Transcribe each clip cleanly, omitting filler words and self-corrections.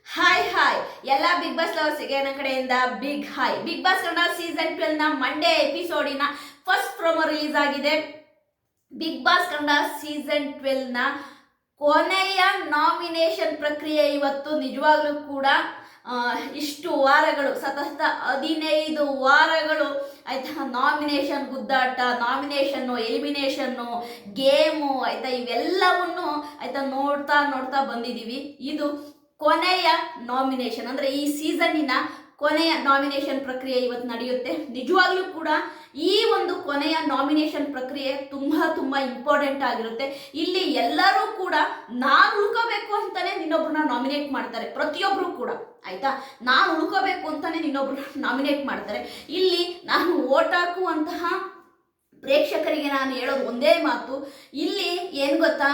Hi ಎಲ್ಲ big boss ಲವರ್ಸ್ಗೆ ನನ್ನ ಕಡೆಯಿಂದ big hi. Big boss Kannada season 12 ನ ಮಂಡೇ ಎಪಿಸೋಡಿನ ಫಸ್ಟ್ ಪ್ರೊಮೋ ರಿಲೀಸ್ ಆಗಿದೆ. ಬಿಗ್ ಬಾಸ್ ಕನ್ನಡ ಸೀಸನ್ 12 ನ ಕೊನೆಯ ನಾಮಿನೇಷನ್ ಪ್ರಕ್ರಿಯೆ ಇವತ್ತು. ನಿಜವಾಗ್ಲೂ ಕೂಡ ಇಷ್ಟು ವಾರಗಳು, ಸತತ 15 ವಾರಗಳು ಆಯ್ತಾ, ನಾಮಿನೇಷನ್ ಗುದ್ದಾಟ, ನಾಮಿನೇಷನ್ನು, ಎಲಿಮಿನೇಷನ್ನು, ಗೇಮು ಆಯ್ತಾ, ಇವೆಲ್ಲವನ್ನು ಆಯ್ತಾ ನೋಡ್ತಾ ನೋಡ್ತಾ ಬಂದಿದ್ದೀವಿ. ಇದು ಕೊನೆಯ ನಾಮಿನೇಷನ್ ಅಂದರೆ ಈ ಸೀಸನ್ನಿನ ಕೊನೆಯ ನಾಮಿನೇಷನ್ ಪ್ರಕ್ರಿಯೆ ಇವತ್ತು ನಡೆಯುತ್ತೆ. ನಿಜವಾಗ್ಲೂ ಕೂಡ ಈ ಒಂದು ಕೊನೆಯ ನಾಮಿನೇಷನ್ ಪ್ರಕ್ರಿಯೆ ತುಂಬ ಇಂಪಾರ್ಟೆಂಟ್ ಆಗಿರುತ್ತೆ. ಇಲ್ಲಿ ಎಲ್ಲರೂ ಕೂಡ ನಾನು ಉಳ್ಕೋಬೇಕು ಅಂತಾನೆ ನಿನ್ನೊಬ್ರನ್ನ ನಾಮಿನೇಟ್ ಮಾಡ್ತಾರೆ, ಪ್ರತಿಯೊಬ್ಬರು ಕೂಡ ಆಯ್ತಾ. ನಾನು ಉಳ್ಕೋಬೇಕು ಅಂತಾನೆ ನಿನ್ನೊಬ್ರನ್ನ ನಾಮಿನೇಟ್ ಮಾಡ್ತಾರೆ. ಇಲ್ಲಿ ನಾನು ಓಟ್ ಹಾಕುವಂತಹ ಪ್ರೇಕ್ಷಕರಿಗೆ ನಾನು ಹೇಳೋದು ಒಂದೇ ಮಾತು, ಇಲ್ಲಿ ಏನು ಗೊತ್ತಾ,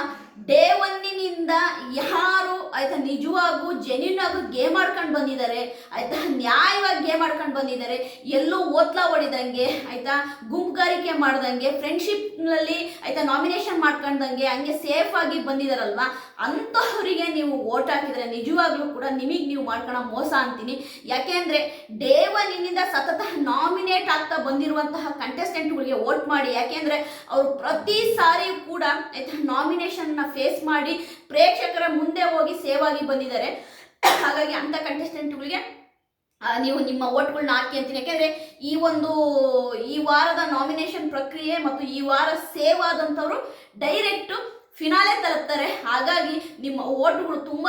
ಡೇ ಒನ್ನಿನಿಂದ ಯಾರು ಆಯ್ತಾ ನಿಜವಾಗೂ ಜೆನ್ಯೂನ್ ಆಗಿ ಗೇಮ್ ಆಡ್ಕೊಂಡು ಬಂದಿದ್ದಾರೆ ಆಯ್ತಾ, ನ್ಯಾಯವಾಗಿ ಗೇಮ್ ಆಡ್ಕೊಂಡು ಬಂದಿದ್ದಾರೆ, ಎಲ್ಲೂ ಓತ್ಲಾ ಹೊಡಿದಂಗೆ ಆಯ್ತಾ, ಗುಂಪುಗಾರಿಕೆ ಮಾಡ್ದಂಗೆ, ಫ್ರೆಂಡ್ಶಿಪ್ನಲ್ಲಿ ಆಯ್ತಾ ನಾಮಿನೇಷನ್ ಮಾಡ್ಕೊಂಡಂಗೆ ಹಂಗೆ ಸೇಫ್ ಆಗಿ ಬಂದಿದಾರಲ್ವಾ, ಅಂಥವರಿಗೆ ನೀವು ಓಟ್ ಹಾಕಿದರೆ ನಿಜವಾಗ್ಲೂ ಕೂಡ ನಿಮಗೆ ನೀವು ಮಾಡ್ಕೊಳ್ಳೋ ಮೋಸ ಅಂತೀನಿ. ಯಾಕೆಂದರೆ ಡೇ ಒನ್ನಿನಿಂದ ಸತತ ನಾಮಿನೇಟ್ ಆಗ್ತಾ ಬಂದಿರುವಂತಹ ಕಂಟೆಸ್ಟೆಂಟ್ಗಳಿಗೆ ಓಟ್ ಮಾಡಿ. ಯಾಕೆಂದರೆ ಅವರು ಪ್ರತಿ ಸಾರಿಯೂ ಕೂಡ ಆಯ್ತಾ ನಾಮಿನೇಷನ್ನ ಫೇಸ್ ಮಾಡಿ ಪ್ರೇಕ್ಷಕರ ಮುಂದೆ ಹೋಗಿ ಸೇವ್ ಆಗಿ ಬಂದಿದ್ದಾರೆ. ಹಾಗಾಗಿ ಅಂಥ ಕಂಟೆಸ್ಟೆಂಟ್ಗಳಿಗೆ ನೀವು ನಿಮ್ಮ ಓಟ್ಗಳನ್ನ ಹಾಕಿ ಅಂತೀನಿ. ಯಾಕೆಂದರೆ ಈ ವಾರದ ನಾಮಿನೇಷನ್ ಪ್ರಕ್ರಿಯೆ ಮತ್ತು ಈ ವಾರ ಸೇವ್ ಆದಂಥವ್ರು ಡೈರೆಕ್ಟು ಫಿನಾಲೆ ತಲುಪ್ತಾರೆ. ಹಾಗಾಗಿ ನಿಮ್ಮ ಓಟ್ಗಳು ತುಂಬ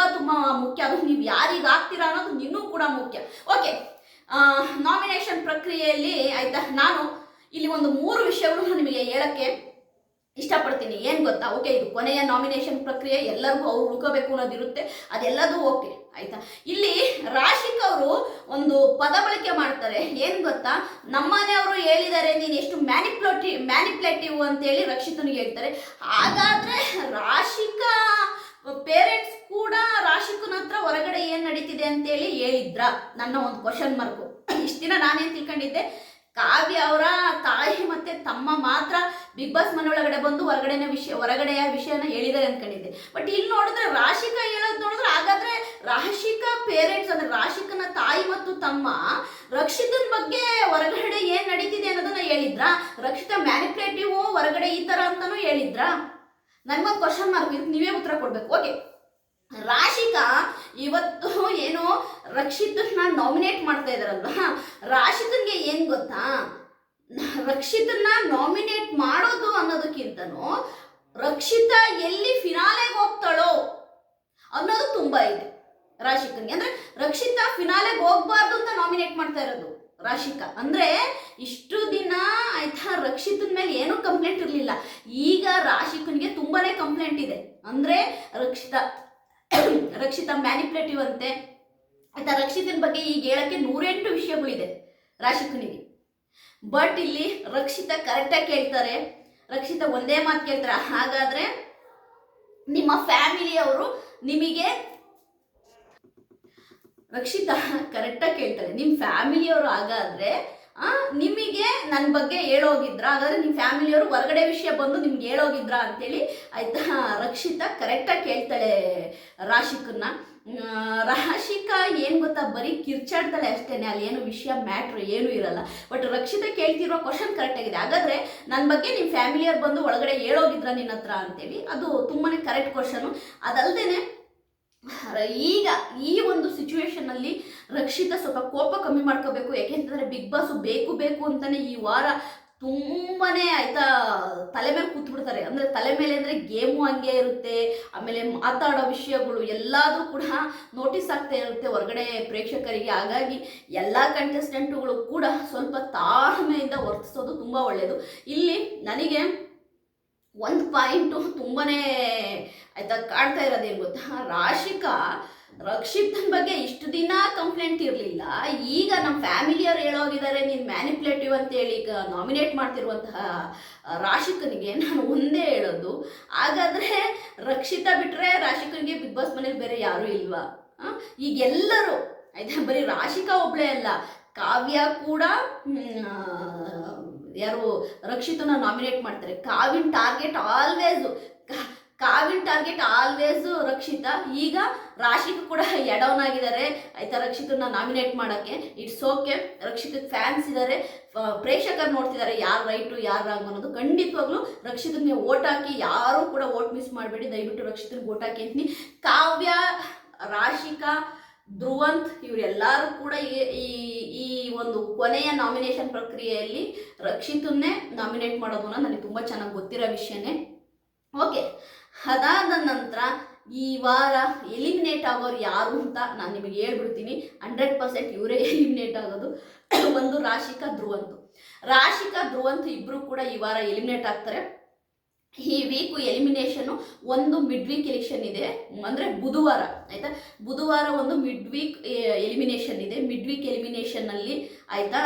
ಮುಖ್ಯ. ಅದು ನೀವು ಯಾರಿಗೆ ಹಾಕ್ತೀರಾ ಅನ್ನೋದು ಇನ್ನೂ ಕೂಡ ಮುಖ್ಯ. ಓಕೆ, ನಾಮಿನೇಷನ್ ಪ್ರಕ್ರಿಯೆಯಲ್ಲಿ ಆಯ್ತಾ, ನಾನು ಇಲ್ಲಿ ಒಂದು 3 ವಿಷಯಗಳು ನಿಮಗೆ ಹೇಳಕ್ಕೆ ಇಷ್ಟಪಡ್ತೀನಿ. ಏನು ಗೊತ್ತಾ, ಓಕೆ, ಇದು ಕೊನೆಯ ನಾಮಿನೇಷನ್ ಪ್ರಕ್ರಿಯೆ, ಎಲ್ಲರಿಗೂ ಅವ್ರು ಉಳ್ಕೋಬೇಕು ಅನ್ನೋದಿರುತ್ತೆ, ಅದೆಲ್ಲದೂ ಓಕೆ ಆಯ್ತಾ. ಇಲ್ಲಿ ರಾಶಿಕ್ ಅವರು ಒಂದು ಪದ ಬಳಕೆ ಮಾಡ್ತಾರೆ. ಏನು ಗೊತ್ತಾ, ನಮ್ಮನೆಯವರು ಹೇಳಿದ್ದಾರೆ ನೀನು ಎಷ್ಟು ಮ್ಯಾನಿಪ್ಯುಲೇಟಿವ್ ಅಂತೇಳಿ ರಕ್ಷಿತನಿಗೆ ಹೇಳ್ತಾರೆ. ಹಾಗಾದ್ರೆ ರಾಶಿಕಾ ಪೇರೆಂಟ್ಸ್ ಕೂಡ ರಾಶಿಕನ ಹತ್ರ ಹೊರಗಡೆ ಏನು ನಡೀತಿದೆ ಅಂತೇಳಿ ಹೇಳಿದ್ರ? ನನ್ನ ಒಂದು ಕ್ವಶನ್ ಮಾರ್ಕು. ಇಷ್ಟು ದಿನ ನಾನೇನು ತಿಳ್ಕೊಂಡಿದ್ದೆ, ಕಾವ್ಯ ಅವರ ತಾಯಿ ಮತ್ತೆ ತಮ್ಮ ಮಾತ್ರ ಬಿಗ್ ಬಾಸ್ ಮನೆ ಒಳಗಡೆ ಬಂದು ಹೊರಗಡೆಯ ವಿಷಯನ ಹೇಳಿದ್ದಾರೆ ಅನ್ಕೊಂಡಿದ್ದೆ. ಬಟ್ ಇಲ್ಲಿ ನೋಡಿದ್ರೆ ರಾಶಿಕಾ ಹೇಳೋದು ನೋಡಿದ್ರೆ, ಹಾಗಾದ್ರೆ ರಾಶಿಕಾ ಪೇರೆಂಟ್ಸ್ ಅಂದ್ರೆ ರಾಶಿಕನ ತಾಯಿ ಮತ್ತು ತಮ್ಮ ರಕ್ಷಿತನ ಬಗ್ಗೆ ಹೊರಗಡೆ ಏನ್ ನಡೀತಿದೆ ಅನ್ನೋದನ್ನ ಹೇಳಿದ್ರ? ರಕ್ಷಿತ ಮ್ಯಾನಿಪ್ಯುಲೇಟಿವ್ ಹೊರಗಡೆ ಈ ತರ ಅಂತಾನು ಹೇಳಿದ್ರ? ನನ್ಗೊಂದು ಕ್ವಶನ್ ಮಾರ್ಕ್, ನೀವೇ ಉತ್ತರ ಕೊಡ್ಬೇಕು. ಓಕೆ, ರಾಶಿಕಾ ಇವತ್ತು ಏನೋ ರಕ್ಷಿತನ್ನ ನಾಮಿನೇಟ್ ಮಾಡ್ತಾ ಇದಾರಲ್ವ, ರಾಶಿಕನ್ಗೆ ಏನ್ ಗೊತ್ತಾ, ರಕ್ಷಿತನ್ನ ನಾಮಿನೇಟ್ ಮಾಡೋದು ಅನ್ನೋದಕ್ಕಿಂತನೂ ರಕ್ಷಿತ ಎಲ್ಲಿ ಫಿನಾಲೆಗೆ ಹೋಗ್ತಾಳೋ ಅನ್ನೋದು ತುಂಬಾ ಇದೆ ರಾಶಿಕನ್ಗೆ. ಅಂದ್ರೆ ರಕ್ಷಿತ ಫಿನಾಲೆಗೆ ಹೋಗ್ಬಾರ್ದು ಅಂತ ನಾಮಿನೇಟ್ ಮಾಡ್ತಾ ಇರೋದು ರಾಶಿಕಾ. ಅಂದ್ರೆ ಇಷ್ಟು ದಿನ ಆಯ್ತಾ ರಕ್ಷಿತನ ಮೇಲೆ ಏನೂ ಕಂಪ್ಲೇಂಟ್ ಇರಲಿಲ್ಲ, ಈಗ ರಾಶಿಕನ್ಗೆ ತುಂಬಾನೇ ಕಂಪ್ಲೇಂಟ್ ಇದೆ. ಅಂದ್ರೆ ರಕ್ಷಿತ ಮ್ಯಾನಿಪ್ಯುಲೇಟಿವ್ ಅಂತೆ ಆಯ್ತಾ. ರಕ್ಷಿತನ ಬಗ್ಗೆ ಈಗ ಹೇಳಕ್ಕೆ 108 ವಿಷಯಗಳಿದೆ ರಾಶಿಕನಿಗೆ. ಬಟ್ ಇಲ್ಲಿ ರಕ್ಷಿತ ಕರೆಕ್ಟಾಗಿ ಕೇಳ್ತಾರೆ. ರಕ್ಷಿತ ಒಂದೇ ಮಾತು ಕೇಳ್ತಾರೆ, ಹಾಗಾದ್ರೆ ನಿಮ್ಮ ಫ್ಯಾಮಿಲಿಯವರು ನಿಮಗೆ, ರಕ್ಷಿತ ಕರೆಕ್ಟಾಗಿ ಕೇಳ್ತಾರೆ, ನಿಮ್ಮ ಫ್ಯಾಮಿಲಿಯವರು ಹಾಗಾದ್ರೆ ನಿಮಗೆ ನನ್ನ ಬಗ್ಗೆ ಹೇಳೋಗಿದ್ರ? ಹಾಗಾದ್ರೆ ನಿಮ್ಮ ಫ್ಯಾಮಿಲಿಯವರು ಹೊರಗಡೆ ವಿಷಯ ಬಂದು ನಿಮ್ಗೆ ಹೇಳೋಗಿದ್ರ ಅಂತೇಳಿ ಆಯ್ತಾ ರಕ್ಷಿತ ಕರೆಕ್ಟಾಗಿ ಕೇಳ್ತಾಳೆ ರಾಶಿಕನ್ನ. ರಾಶಿಕಾ ಏನು ಗೊತ್ತಾ, ಬರೀ ಕಿರ್ಚಾಡ್ತಾಳೆ ಅಷ್ಟೇನೆ, ಅಲ್ಲಿ ಏನು ವಿಷಯ ಮ್ಯಾಟ್ರ್ ಏನೂ ಇರಲ್ಲ. ಬಟ್ ರಕ್ಷಿತ ಕೇಳ್ತಿರೋ ಕ್ವಶನ್ ಕರೆಕ್ಟಾಗಿದೆ. ಹಾಗಾದ್ರೆ ನನ್ನ ಬಗ್ಗೆ ನಿಮ್ಮ ಫ್ಯಾಮಿಲಿಯವ್ರು ಬಂದು ಒಳಗಡೆ ಹೇಳೋಗಿದ್ರ ನಿನ್ನ ಹತ್ರ ಅಂತೇಳಿ, ಅದು ತುಂಬಾ ಕರೆಕ್ಟ್ ಕ್ವಶನು. ಅದಲ್ದೇನೆ ಈಗ ಈ ಒಂದು ಸಿಚುವೇಶನ್ ಅಲ್ಲಿ ರಕ್ಷಿತ ಸ್ವಲ್ಪ ಕೋಪ ಕಮ್ಮಿ ಮಾಡ್ಕೋಬೇಕು. ಯಾಕೆಂತಂದ್ರೆ ಬಿಗ್ ಬಾಸ್ ಬೇಕು ಅಂತಾನೆ ಈ ವಾರ ತುಂಬಾನೇ ಆಯ್ತಾ ತಲೆ ಮೇಲೆ ಕೂತ್ಬಿಡ್ತಾರೆ. ಅಂದ್ರೆ ತಲೆ ಮೇಲೆ ಅಂದ್ರೆ ಗೇಮು ಹಂಗೆ ಇರುತ್ತೆ, ಆಮೇಲೆ ಮಾತಾಡೋ ವಿಷಯಗಳು ಎಲ್ಲದೂ ಕೂಡ ನೋಟಿಸ್ ಆಗ್ತಾ ಇರುತ್ತೆ ಹೊರಗಡೆ ಪ್ರೇಕ್ಷಕರಿಗೆ. ಹಾಗಾಗಿ ಎಲ್ಲ ಕಂಟೆಸ್ಟೆಂಟ್ಗಳು ಕೂಡ ಸ್ವಲ್ಪ ತಾಳ್ಮೆಯಿಂದ ವರ್ತಿಸೋದು ತುಂಬಾ ಒಳ್ಳೆಯದು. ಇಲ್ಲಿ ನನಗೆ ಒಂದು ಪಾಯಿಂಟು ತುಂಬಾನೇ ಆಯ್ತಾ ಕಾಡ್ತಾ ಇರೋದೇನು ಗೊತ್ತಾ, ರಾಶಿಕಾ ರಕ್ಷಿತನ ಬಗ್ಗೆ ಇಷ್ಟು ದಿನ ಕಂಪ್ಲೇಂಟ್ ಇರಲಿಲ್ಲ, ಈಗ ನಮ್ಮ ಫ್ಯಾಮಿಲಿಯವ್ರು ಹೇಳೋಗಿದ್ದಾರೆ ನೀನು ಮ್ಯಾನಿಪ್ಯುಲೇಟಿವ್ ಅಂತೇಳಿ ಈಗ ನಾಮಿನೇಟ್ ಮಾಡ್ತಿರುವಂತಹ ರಾಶಿಕನಿಗೆ ನಾನು ಒಂದೇ ಹೇಳೋದು, ಹಾಗಾದರೆ ರಕ್ಷಿತ ಬಿಟ್ಟರೆ ರಾಶಿಕನಿಗೆ ಬಿಗ್ ಬಾಸ್ ಮನೇಲಿ ಬೇರೆ ಯಾರೂ ಇಲ್ವಾ? ಈಗ ಎಲ್ಲರೂ ಆಯ್ತಾ, ಬರೀ ರಾಶಿಕಾ ಒಬ್ಬಳೇ ಅಲ್ಲ, ಕಾವ್ಯ ಕೂಡ ಯಾರು ರಕ್ಷಿತನ ನಾಮಿನೇಟ್ ಮಾಡ್ತಾರೆ. ಕಾವ್ಯನ ಟಾರ್ಗೆಟ್ ಆಲ್ವೇಸು ಕಾವಿನ ಟಾರ್ಗೆಟ್ ಆಲ್ವೇಸ್ ರಕ್ಷಿತಾ. ಈಗ ರಾಶಿಗೂ ಕೂಡ ಎಡೌನ್ ಆಗಿದ್ದಾರೆ ಆಯ್ತಾ, ರಕ್ಷಿತನ್ನ ನಾಮಿನೇಟ್ ಮಾಡೋಕ್ಕೆ. ಇಟ್ಸ್ ಓಕೆ, ರಕ್ಷಿತಕ್ಕೆ ಫ್ಯಾನ್ಸ್ ಇದ್ದಾರೆ, ಪ್ರೇಕ್ಷಕರು ನೋಡ್ತಿದ್ದಾರೆ ಯಾರು ರೈಟು ಯಾರು ರಾಂಗ್ ಅನ್ನೋದು. ಖಂಡಿತವಾಗ್ಲೂ ರಕ್ಷಿತನ್ಗೆ ಓಟ್ ಹಾಕಿ, ಯಾರೂ ಕೂಡ ಓಟ್ ಮಿಸ್ ಮಾಡಬೇಡಿ, ದಯವಿಟ್ಟು ರಕ್ಷಿತನ್ಗೆ ಓಟ್ ಹಾಕಿ ಅಂತೀನಿ. ಕಾವ್ಯ, ರಾಶಿಕಾ, ಧ್ರುವಂತ್ ಇವರೆಲ್ಲರೂ ಕೂಡ ಈ ಒಂದು ಕೊನೆಯ ನಾಮಿನೇಷನ್ ಪ್ರಕ್ರಿಯೆಯಲ್ಲಿ ರಕ್ಷಿತನ್ನೇ ನಾಮಿನೇಟ್ ಮಾಡೋದನ್ನ ನನಗೆ ತುಂಬ ಚೆನ್ನಾಗಿ ಗೊತ್ತಿರೋ ವಿಷಯನೇ. ಓಕೆ, ಅದಾದ ನಂತರ ಈ ವಾರ ಎಲಿಮಿನೇಟ್ ಆಗೋರು ಯಾರು ಅಂತ ನಾನು ನಿಮಗೆ ಹೇಳ್ಬಿಡ್ತೀನಿ. 100% ಇವರೇ ಎಲಿಮಿನೇಟ್ ಆಗೋದು. ಒಂದು ರಾಶಿಕಾ, ಧ್ರುವಂತ್. ರಾಶಿಕಾ, ಧ್ರುವಂತ್ ಇಬ್ಬರು ಕೂಡ ಈ ವಾರ ಎಲಿಮಿನೇಟ್ ಆಗ್ತಾರೆ. ಈ ವೀಕು ಎಲಿಮಿನೇಷನ್ನು ಒಂದು ಮಿಡ್ ವೀಕ್ ಎಲೆಕ್ಷನ್ ಇದೆ, ಅಂದರೆ ಬುಧವಾರ ಆಯಿತಾ. ಬುಧವಾರ ಒಂದು ಮಿಡ್ ವೀಕ್ ಎಲಿಮಿನೇಷನ್ ಇದೆ. ಮಿಡ್ ವೀಕ್ ಎಲಿಮಿನೇಷನ್ನಲ್ಲಿ ಆಯಿತಾ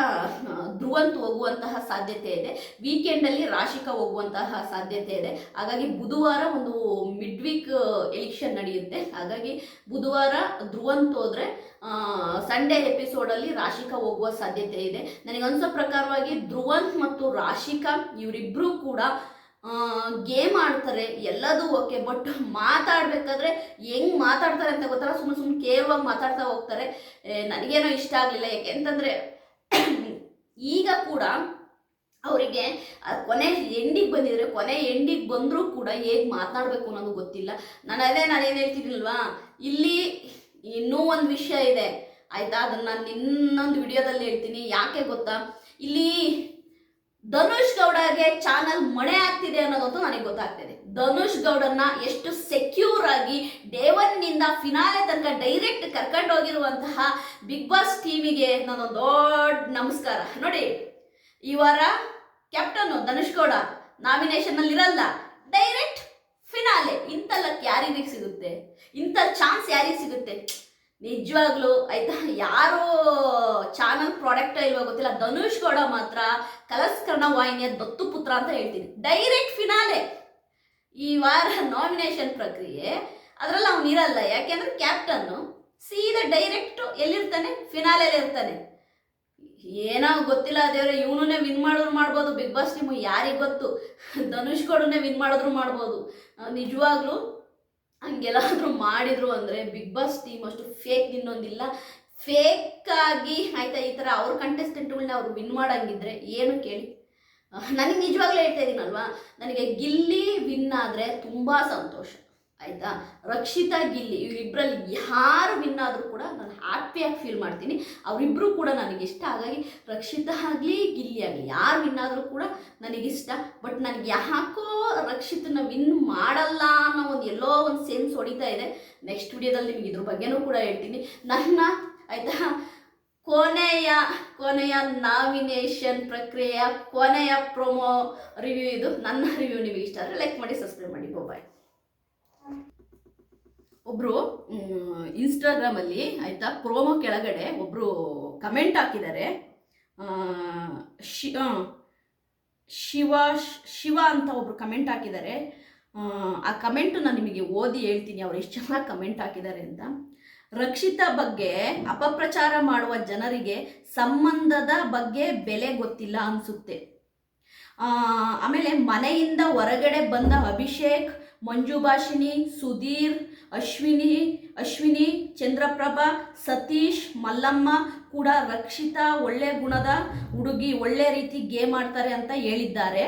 ಧ್ರುವಂತ್ ಹೋಗುವಂತಹ ಸಾಧ್ಯತೆ ಇದೆ, ವೀಕೆಂಡಲ್ಲಿ ರಾಶಿಕಾ ಹೋಗುವಂತಹ ಸಾಧ್ಯತೆ ಇದೆ. ಹಾಗಾಗಿ ಬುಧವಾರ ಒಂದು ಮಿಡ್ ವೀಕ್ ಎಲೆಕ್ಷನ್ ನಡೆಯುತ್ತೆ. ಹಾಗಾಗಿ ಬುಧವಾರ ಧ್ರುವಂತ್ ಹೋದರೆ ಸಂಡೇ ಎಪಿಸೋಡಲ್ಲಿ ರಾಶಿಕಾ ಹೋಗುವ ಸಾಧ್ಯತೆ ಇದೆ. ನನಗನ್ಸೋ ಪ್ರಕಾರವಾಗಿ ಧ್ರುವಂತ್ ಮತ್ತು ರಾಶಿಕಾ ಇವರಿಬ್ಬರೂ ಕೂಡ ಗೇಮ್ ಆಡ್ತಾರೆ, ಎಲ್ಲದೂ ಓಕೆ. ಬಟ್ ಮಾತಾಡಬೇಕಾದ್ರೆ ಹೆಂಗೆ ಮಾತಾಡ್ತಾರೆ ಅಂತ ಗೊತ್ತಲ್ಲ, ಸುಮ್ಮನೆ ಕೇವಲವಾಗಿ ಮಾತಾಡ್ತಾ ಹೋಗ್ತಾರೆ. ನನಗೇನೋ ಇಷ್ಟ ಆಗಲಿಲ್ಲ. ಯಾಕೆಂತಂದರೆ ಈಗ ಕೂಡ ಅವರಿಗೆ ಕೊನೆ ಎಂಡಿಗೆ ಬಂದಿದ್ರೆ, ಕೊನೆ ಎಂಡಿಗೆ ಬಂದರೂ ಕೂಡ ಹೇಗೆ ಮಾತನಾಡಬೇಕು ಅನ್ನೋದು ಗೊತ್ತಿಲ್ಲ. ನಾನೇನು ಹೇಳ್ತಿದ್ದೀನಲ್ವಾ, ಇಲ್ಲಿ ಇನ್ನೂ ಒಂದು ವಿಷಯ ಇದೆ ಆಯಿತಾ, ಅದನ್ನು ನಾನು ಇನ್ನೊಂದು ವಿಡಿಯೋದಲ್ಲಿ ಹೇಳ್ತೀನಿ. ಯಾಕೆ ಗೊತ್ತಾ, ಇಲ್ಲಿ ಧನುಷ್ ಗೌಡಗೆ ಚಾನಲ್ ಮಣೆ ಆಗ್ತಿದೆ ಅನ್ನೋದಂತೂ ನನಗೆ ಗೊತ್ತಾಗ್ತಿದೆ. ಧನುಷ್ ಗೌಡನ್ನ ಎಷ್ಟು ಸೆಕ್ಯೂರ್ ಆಗಿ ಡೇ 1 ನಿಂದ ಫಿನಾಲೆ ತನಕ ಡೈರೆಕ್ಟ್ ಕರ್ಕೊಂಡು ಹೋಗಿರುವಂತಹ ಬಿಗ್ ಬಾಸ್ ಟೀಮಿಗೆ ನಾನೊಂದು ದೊಡ್ಡ ನಮಸ್ಕಾರ. ನೋಡಿ, ಈ ವಾರ ಕ್ಯಾಪ್ಟನ್ ಧನುಷ್ ಗೌಡ ನಾಮಿನೇಷನ್ ಅಲ್ಲಿ ಇರಲ್ಲ, ಡೈರೆಕ್ಟ್ ಫಿನಾಲೆ. ಇಂಥ ಲಕ್ ಯಾರಿಗೆ ಸಿಗುತ್ತೆ, ಇಂಥ ಚಾನ್ಸ್ ಯಾರಿಗೆ ಸಿಗುತ್ತೆ? ನಿಜವಾಗ್ಲೂ ಆಯ್ತಾ, ಯಾರು ಚಾನಲ್ ಪ್ರಾಡಕ್ಟ್ ಇಲ್ವೋ ಗೊತ್ತಿಲ್ಲ, ಧನುಷ್ ಗೌಡ ಮಾತ್ರ ಕಲರ್ಸ್ ಕನ್ನಡ ವಾಹಿನಿಯ ದತ್ತು ಪುತ್ರ ಅಂತ ಹೇಳ್ತೀನಿ. Direct finale. ಈ ವಾರ ನಾಮಿನೇಷನ್ ಪ್ರಕ್ರಿಯೆ ಅದರಲ್ಲಿ ಅವನು ಇರಲ್ಲ, ಯಾಕೆಂದ್ರೆ ಕ್ಯಾಪ್ಟನ್ನು ಸೀದಾ ಡೈರೆಕ್ಟು ಎಲ್ಲಿರ್ತಾನೆ, ಫಿನಾಲೆಯಲ್ಲಿ ಇರ್ತಾನೆ. ಏನೋ ಗೊತ್ತಿಲ್ಲ ದೇವ್ರೆ, ಇವನೇ ವಿನ್ ಮಾಡಿದ್ರು ಮಾಡ್ಬೋದು ಬಿಗ್ ಬಾಸ್ ಟೀಮು, ಯಾರಿಗೆ ಗೊತ್ತು. ಧನುಷ್ ಗೌಡನ್ನೇ ವಿನ್ ಮಾಡಿದ್ರು ಮಾಡ್ಬೋದು. ನಿಜವಾಗ್ಲೂ ಹಂಗೆಲ್ಲಾದರೂ ಮಾಡಿದ್ರು ಅಂದರೆ ಬಿಗ್ ಬಾಸ್ ಟೀಮ್ ಅಷ್ಟು ಫೇಕ್ ಇನ್ನೊಂದಿಲ್ಲ. ಫೇಕಾಗಿ ಆಯಿತಾ ಈ ಥರ ಅವ್ರ ಕಂಟೆಸ್ಟೆಂಟ್ಗಳನ್ನ ಅವ್ರು ವಿನ್ ಮಾಡೋಂಗಿದ್ರೆ ಏನು ಕೇಳಿ. ನನಗೆ ನಿಜವಾಗ್ಲೂ ಹೇಳ್ತಾ ಇದ್ದೀನಲ್ವಾ, ನನಗೆ ಗಿಲ್ಲಿ ವಿನ್ ಆದರೆ ತುಂಬ ಸಂತೋಷ ಆಯಿತಾ. ರಕ್ಷಿತಾ, ಗಿಲ್ಲಿ ಇವರಿಬ್ಬರಲ್ಲಿ ಯಾರು ವಿನ್ ಆದರೂ ಕೂಡ ನಾನು ಹ್ಯಾಪಿಯಾಗಿ ಫೀಲ್ ಮಾಡ್ತೀನಿ. ಅವರಿಬ್ಬರು ಕೂಡ ನನಗಿಷ್ಟ. ಹಾಗಾಗಿ ರಕ್ಷಿತಾ ಆಗಲಿ ಗಿಲ್ಲಿ ಆಗಲಿ ಯಾರು ವಿನ್ ಆದರೂ ಕೂಡ ನನಗಿಷ್ಟ. ಬಟ್ ನನಗೆ ಯಾಕೋ ರಕ್ಷಿತನ ವಿನ್ ಮಾಡಲ್ಲ ಅನ್ನೋ ಒಂದು ಎಲ್ಲೋ ಒಂದು ಸೆನ್ಸ್ ಹೊಡಿತಾ ಇದೆ. ನೆಕ್ಸ್ಟ್ ವಿಡಿಯೋದಲ್ಲಿ ನಿಮಗೆ ಇದ್ರ ಬಗ್ಗೆನೂ ಕೂಡ ಹೇಳ್ತೀನಿ. ನನ್ನ ಆಯಿತಾ ಕೊನೆಯ ನಾಮಿನೇಷನ್ ಪ್ರಕ್ರಿಯೆಯ ಕೊನೆಯ ಪ್ರೊಮೋ ರಿವ್ಯೂ ಇದು. ನನ್ನ ರಿವ್ಯೂ ನಿಮಗೆ ಇಷ್ಟ ಆದರೆ ಲೈಕ್ ಮಾಡಿ, ಸಬ್ಸ್ಕ್ರೈಬ್ ಮಾಡಿ. ಬಾಯ್. ಒಬ್ಬರು ಇನ್ಸ್ಟಾಗ್ರಾಮಲ್ಲಿ ಆಯಿತಾ ಪ್ರೋಮೋ ಕೆಳಗಡೆ ಒಬ್ಬರು ಕಮೆಂಟ್ ಹಾಕಿದ್ದಾರೆ. ಶಿವ ಅಂತ ಒಬ್ಬರು ಕಮೆಂಟ್ ಹಾಕಿದ್ದಾರೆ. ಆ ಕಮೆಂಟು ನಾನು ನಿಮಗೆ ಓದಿ ಹೇಳ್ತೀನಿ ಅವ್ರು ಎಷ್ಟು ಚೆನ್ನಾಗಿ ಕಮೆಂಟ್ ಹಾಕಿದ್ದಾರೆ ಅಂತ. ರಕ್ಷಿತಾ ಬಗ್ಗೆ ಅಪಪ್ರಚಾರ ಮಾಡುವ ಜನರಿಗೆ ಸಂಬಂಧದ ಬಗ್ಗೆ ಬೆಲೆ ಗೊತ್ತಿಲ್ಲ ಅನಿಸುತ್ತೆ. ಆಮೇಲೆ ಮನೆಯಿಂದ ಹೊರಗಡೆ ಬಂದ ಅಭಿಷೇಕ್, ಮಂಜುಭಾಷಿಣಿ, ಸುಧೀರ್, ಅಶ್ವಿನಿ, ಚಂದ್ರಪ್ರಭಾ, ಸತೀಶ್, ಮಲ್ಲಮ್ಮ ಕೂಡ ರಕ್ಷಿತಾ ಒಳ್ಳೆ ಗುಣದ ಹುಡುಗಿ, ಒಳ್ಳೆ ರೀತಿ ಗೇಮ್ ಆಡ್ತಾರೆ ಅಂತ ಹೇಳಿದ್ದಾರೆ.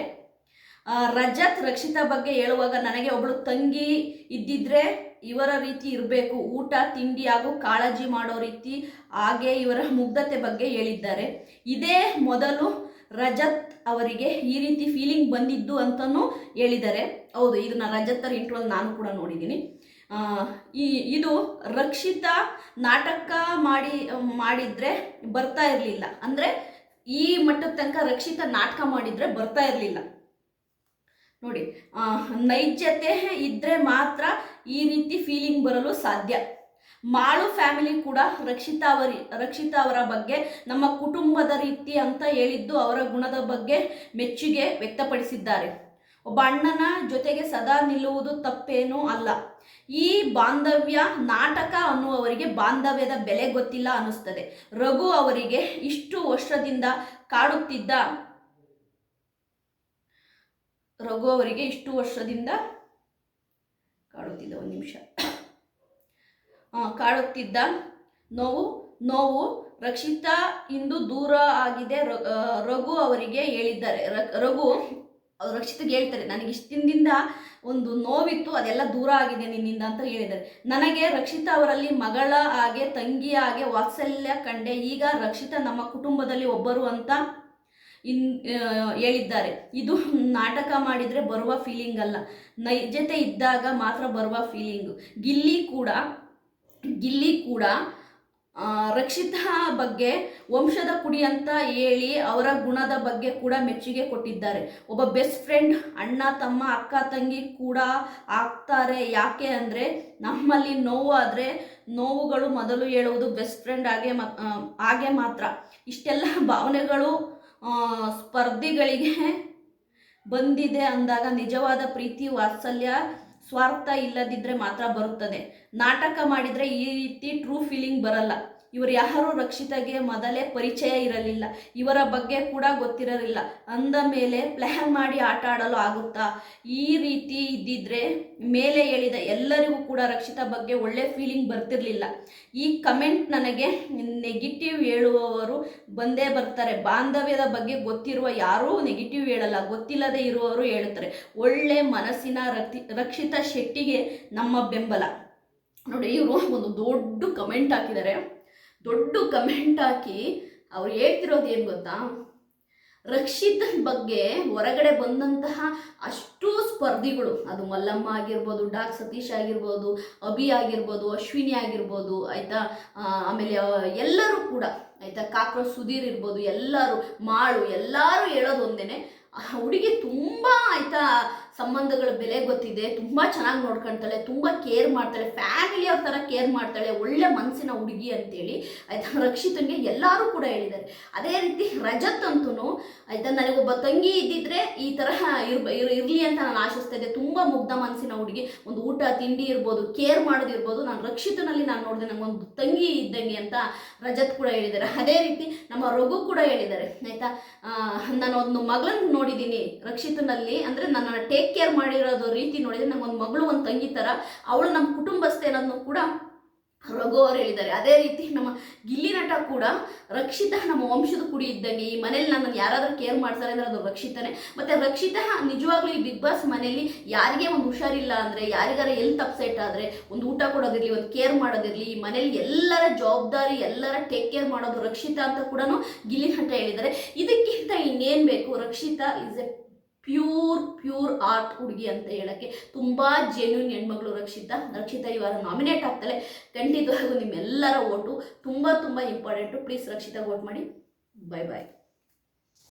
ರಜತ್ ರಕ್ಷಿತಾ ಬಗ್ಗೆ ಹೇಳುವಾಗ, ನನಗೆ ಒಬ್ಬಳು ತಂಗಿ ಇದ್ದಿದ್ರೆ ಇವರ ರೀತಿ ಇರಬೇಕು, ಊಟ ತಿಂಡಿ ಹಾಗೂ ಕಾಳಜಿ ಮಾಡೋ ರೀತಿ, ಹಾಗೆ ಇವರ ಮುಗ್ಧತೆ ಬಗ್ಗೆ ಹೇಳಿದ್ದಾರೆ. ಇದೇ ಮೊದಲು ರಜತ್ ಅವರಿಗೆ ಈ ರೀತಿ ಫೀಲಿಂಗ್ ಬಂದಿದ್ದು ಅಂತಲೂ ಹೇಳಿದ್ದಾರೆ. ಹೌದು, ಇದನ್ನು ರಜತ್ ಇಂಟ್ರೋಲ್ ನಾನು ಕೂಡ ನೋಡಿದ್ದೀನಿ. ಇದು ರಕ್ಷಿತಾ ನಾಟಕ ಮಾಡಿದರೆ ಬರ್ತಾ ಇರಲಿಲ್ಲ. ಅಂದರೆ ಈ ಮಟ್ಟದ ತನಕ ರಕ್ಷಿತಾ ನಾಟಕ ಮಾಡಿದರೆ ಬರ್ತಾ ಇರಲಿಲ್ಲ. ನೋಡಿ, ನೈಜತೆ ಇದ್ದರೆ ಮಾತ್ರ ಈ ರೀತಿ ಫೀಲಿಂಗ್ ಬರಲು ಸಾಧ್ಯ. ಮಾಳು ಫ್ಯಾಮಿಲಿ ಕೂಡ ರಕ್ಷಿತಾ ಅವರ ಬಗ್ಗೆ ನಮ್ಮ ಕುಟುಂಬದ ರೀತಿ ಅಂತ ಹೇಳಿದ್ದು, ಅವರ ಗುಣದ ಬಗ್ಗೆ ಮೆಚ್ಚುಗೆ ವ್ಯಕ್ತಪಡಿಸಿದ್ದಾರೆ. ಒಬ್ಬ ಅಣ್ಣನ ಜೊತೆಗೆ ಸದಾ ನಿಲ್ಲುವುದು ತಪ್ಪೇನೂ ಅಲ್ಲ. ಈ ಬಾಂಧವ್ಯ ನಾಟಕ ಅನ್ನುವವರಿಗೆ ಬಾಂಧವ್ಯದ ಬೆಲೆ ಗೊತ್ತಿಲ್ಲ ಅನ್ನಿಸ್ತದೆ. ರಘು ಅವರಿಗೆ ಇಷ್ಟು ವರ್ಷದಿಂದ ಕಾಡುತ್ತಿದ್ದ, ಒಂದು ನಿಮಿಷ, ಕಾಡುತ್ತಿದ್ದ ನೋವು ರಕ್ಷಿತಾ ಇಂದು ದೂರ ಆಗಿದೆ. ರಘು ಅವರಿಗೆ ಹೇಳಿದ್ದಾರೆ. ರಘು ರಕ್ಷಿತಗೆ ಹೇಳ್ತಾರೆ, ನನಗೆ ಇಷ್ಟು ದಿನದಿಂದ ಒಂದು ನೋವಿತ್ತು, ಅದೆಲ್ಲ ದೂರ ಆಗಿದೆ ನಿನ್ನಿಂದ ಅಂತ ಹೇಳಿದ್ದಾರೆ. ನನಗೆ ರಕ್ಷಿತಾ ಅವರಲ್ಲಿ ಮಗಳ ಹಾಗೆ ತಂಗಿಯ ಹಾಗೆ ವಾತ್ಸಲ್ಯ ಕಂಡೆ. ಈಗ ರಕ್ಷಿತಾ ನಮ್ಮ ಕುಟುಂಬದಲ್ಲಿ ಒಬ್ಬರು ಅಂತ ಹೇಳಿದ್ದಾರೆ. ಇದು ನಾಟಕ ಮಾಡಿದರೆ ಬರುವ ಫೀಲಿಂಗ್ ಅಲ್ಲ, ನೈಜತೆ ಇದ್ದಾಗ ಮಾತ್ರ ಬರುವ ಫೀಲಿಂಗು. ಗಿಲ್ಲಿ ಕೂಡ ರಕ್ಷಿತಾ ಬಗ್ಗೆ ವಂಶದ ಕುಡಿ ಅಂತ ಹೇಳಿ ಅವರ ಗುಣದ ಬಗ್ಗೆ ಕೂಡ ಮೆಚ್ಚುಗೆ ಕೊಟ್ಟಿದ್ದಾರೆ. ಒಬ್ಬ ಬೆಸ್ಟ್ ಫ್ರೆಂಡ್, ಅಣ್ಣ ತಮ್ಮ ಅಕ್ಕ ತಂಗಿ ಕೂಡ ಆಗ್ತಾರೆ. ಯಾಕೆ ಅಂದರೆ ನಮ್ಮಲ್ಲಿ ನೋವು ಆದರೆ ನೋವುಗಳು ಮೊದಲು ಹೇಳುವುದು ಬೆಸ್ಟ್ ಫ್ರೆಂಡ್ ಹಾಗೆ ಮಾತ್ರ. ಇಷ್ಟೆಲ್ಲ ಭಾವನೆಗಳು ಸ್ಪರ್ಧಿಗಳಿಗೆ ಬಂದಿದೆ ಅಂದಾಗ ನಿಜವಾದ ಪ್ರೀತಿ ವಾತ್ಸಲ್ಯ ಸ್ವಾರ್ಥ ಇಲ್ಲದಿದ್ದರೆ ಮಾತ್ರ ಬರುತ್ತದೆ. ನಾಟಕ ಮಾಡಿದರೆ ಈ ರೀತಿ ಟ್ರೂ ಫೀಲಿಂಗ್ ಬರಲ್ಲ. ಇವರು ಯಾರು ರಕ್ಷಿತಾಗೆ ಮೊದಲೇ ಪರಿಚಯ ಇರಲಿಲ್ಲ, ಇವರ ಬಗ್ಗೆ ಕೂಡ ಗೊತ್ತಿರಲಿಲ್ಲ. ಅಂದ ಮೇಲೆ ಪ್ಲ್ಯಾನ್ ಮಾಡಿ ಆಟ ಆಡಲು ಆಗುತ್ತಾ? ಈ ರೀತಿ ಇದ್ದಿದ್ರೆ ಮೇಲೆ ಹೇಳಿದ ಎಲ್ಲರಿಗೂ ಕೂಡ ರಕ್ಷಿತಾ ಬಗ್ಗೆ ಒಳ್ಳೆ ಫೀಲಿಂಗ್ ಬರ್ತಿರ್ಲಿಲ್ಲ. ಈ ಕಮೆಂಟ್ ನನಗೆ ನೆಗೆಟಿವ್ ಹೇಳುವವರು ಬಂದೇ ಬರ್ತಾರೆ. ಬಾಂಧವ್ಯದ ಬಗ್ಗೆ ಗೊತ್ತಿರುವ ಯಾರೂ ನೆಗೆಟಿವ್ ಹೇಳಲ್ಲ, ಗೊತ್ತಿಲ್ಲದೆ ಇರುವವರು ಹೇಳುತ್ತಾರೆ. ಒಳ್ಳೆ ಮನಸ್ಸಿನ ರಕ್ಷಿತಾ ಶೆಟ್ಟಿಗೆ ನಮ್ಮ ಬೆಂಬಲ. ನೋಡಿ, ಇವರು ಒಂದು ದೊಡ್ಡ ಕಮೆಂಟ್ ಹಾಕಿದ್ದಾರೆ. ದೊಡ್ಡ ಕಮೆಂಟ್ ಹಾಕಿ ಅವ್ರು ಹೇಳ್ತಿರೋದು ಏನು ಗೊತ್ತಾ, ರಕ್ಷಿತನ ಬಗ್ಗೆ ಹೊರಗಡೆ ಬಂದಂತಹ ಅಷ್ಟು ಸ್ಪರ್ಧಿಗಳು, ಅದು ಮಲ್ಲಮ್ಮ ಆಗಿರ್ಬೋದು, ಡಾಕ್ ಸತೀಶ್ ಆಗಿರ್ಬೋದು, ಅಭಿ ಆಗಿರ್ಬೋದು, ಅಶ್ವಿನಿ ಆಗಿರ್ಬೋದು, ಆಯಿತಾ, ಆಮೇಲೆ ಎಲ್ಲರೂ ಕೂಡ, ಆಯಿತಾ, ಕಾಕ್ರೋಚ್ ಸುಧೀರ್ ಇರ್ಬೋದು, ಎಲ್ಲರೂ ಮಾಳು, ಎಲ್ಲರೂ ಹೇಳೋದು ಒಂದೇ, ಹುಡುಗಿ ತುಂಬ, ಆಯಿತಾ, ಸಂಬಂಧಗಳ ಬೆಲೆ ಗೊತ್ತಿದೆ, ತುಂಬ ಚೆನ್ನಾಗಿ ನೋಡ್ಕೊಳ್ತಾಳೆ, ತುಂಬ ಕೇರ್ ಮಾಡ್ತಾಳೆ, ಫ್ಯಾಮಿಲಿಯವ್ರ ಥರ ಕೇರ್ ಮಾಡ್ತಾಳೆ, ಒಳ್ಳೆ ಮನಸ್ಸಿನ ಹುಡುಗಿ ಅಂತೇಳಿ, ಆಯಿತಾ, ರಕ್ಷಿತನಿಗೆ ಎಲ್ಲರೂ ಕೂಡ ಹೇಳಿದ್ದಾರೆ. ಅದೇ ರೀತಿ ರಜತ್ ಅಂತೂ, ಆಯಿತಾ, ನನಗೊಬ್ಬ ತಂಗಿ ಇದ್ದಿದ್ರೆ ಈ ತರಹ ಇರಲಿ ಅಂತ ನಾನು ಆಶಿಸ್ತಾ ಇದ್ದೆ. ತುಂಬ ಮುಗ್ಧ ಮನಸ್ಸಿನ ಹುಡುಗಿ, ಒಂದು ಊಟ ತಿಂಡಿ ಇರ್ಬೋದು, ಕೇರ್ ಮಾಡೋದಿರ್ಬೋದು, ನಾನು ರಕ್ಷಿತನಲ್ಲಿ ನಾನು ನೋಡಿದೆ ನನಗೊಂದು ತಂಗಿ ಇದ್ದಂಗೆ ಅಂತ ರಜತ್ ಕೂಡ ಹೇಳಿದ್ದಾರೆ. ಅದೇ ರೀತಿ ನಮ್ಮ ರಘು ಕೂಡ ಹೇಳಿದ್ದಾರೆ, ಆಯಿತಾ, ನಾನು ಒಂದು ಮಗಳನ್ನು ನೋಡಿದ್ದೀನಿ ರಕ್ಷಿತನಲ್ಲಿ, ಅಂದರೆ ನನ್ನನ್ನು ಟೇಕ್ ಕೇರ್ ಮಾಡಿರೋದು ರೀತಿ ನೋಡಿದರೆ ನಂಗೊಂದು ಮಗಳು, ಒಂದು ತಂಗಿ ಥರ, ಅವಳು ನಮ್ಮ ಕುಟುಂಬಸ್ಥೆ ಅನ್ನೋದನ್ನು ಕೂಡ ರಘು ಅವರು ಹೇಳಿದ್ದಾರೆ. ಅದೇ ರೀತಿ ನಮ್ಮ ಗಿಲ್ಲಿ ನಟ ಕೂಡ ರಕ್ಷಿತಾ ನಮ್ಮ ವಂಶದ ಕುಡಿ ಇದ್ದಂಗೆ, ಈ ಮನೇಲಿ ನನ್ನನ್ನು ಯಾರಾದರೂ ಕೇರ್ ಮಾಡ್ತಾರೆ ಅಂದರೆ ಅದು ರಕ್ಷಿತಾನೇ. ಮತ್ತು ರಕ್ಷಿತಾ ನಿಜವಾಗ್ಲೂ ಈ ಬಿಗ್ ಬಾಸ್ ಮನೆಯಲ್ಲಿ ಯಾರಿಗೆ ಒಂದು ಹುಷಾರಿಲ್ಲ ಅಂದರೆ, ಯಾರಿಗಾರ ಎಲ್ಲಿ ಅಪ್ಸೆಟ್ ಆದರೆ ಒಂದು ಊಟ ಕೊಡೋದಿರಲಿ, ಒಂದು ಕೇರ್ ಮಾಡೋದಿರಲಿ, ಈ ಮನೇಲಿ ಎಲ್ಲರ ಜವಾಬ್ದಾರಿ, ಎಲ್ಲರ ಟೇಕ್ ಕೇರ್ ಮಾಡೋದು ರಕ್ಷಿತಾ ಅಂತ ಕೂಡ ಗಿಲ್ಲಿ ನಟ ಹೇಳಿದ್ದಾರೆ. ಇದಕ್ಕಿಂತ ಇನ್ನೇನು ಬೇಕು? Rakshita is A pure art ಹುಡುಗಿ ಅಂತ ಹೇಳೋಕ್ಕೆ, ತುಂಬ ಜೆನ್ಯೂನ್ ಹೆಣ್ಮಗಳು ರಕ್ಷಿತಾ ಇವಾಗ ನಾಮಿನೇಟ್ ಆಗ್ತಾಳೆ. ಖಂಡಿತವಾಗೂ ನಿಮ್ಮೆಲ್ಲರ ಓಟು ತುಂಬ ಇಂಪಾರ್ಟೆಂಟು. ಪ್ಲೀಸ್ ರಕ್ಷಿತಾ ವೋಟ್ ಮಾಡಿ. ಬಾಯ್.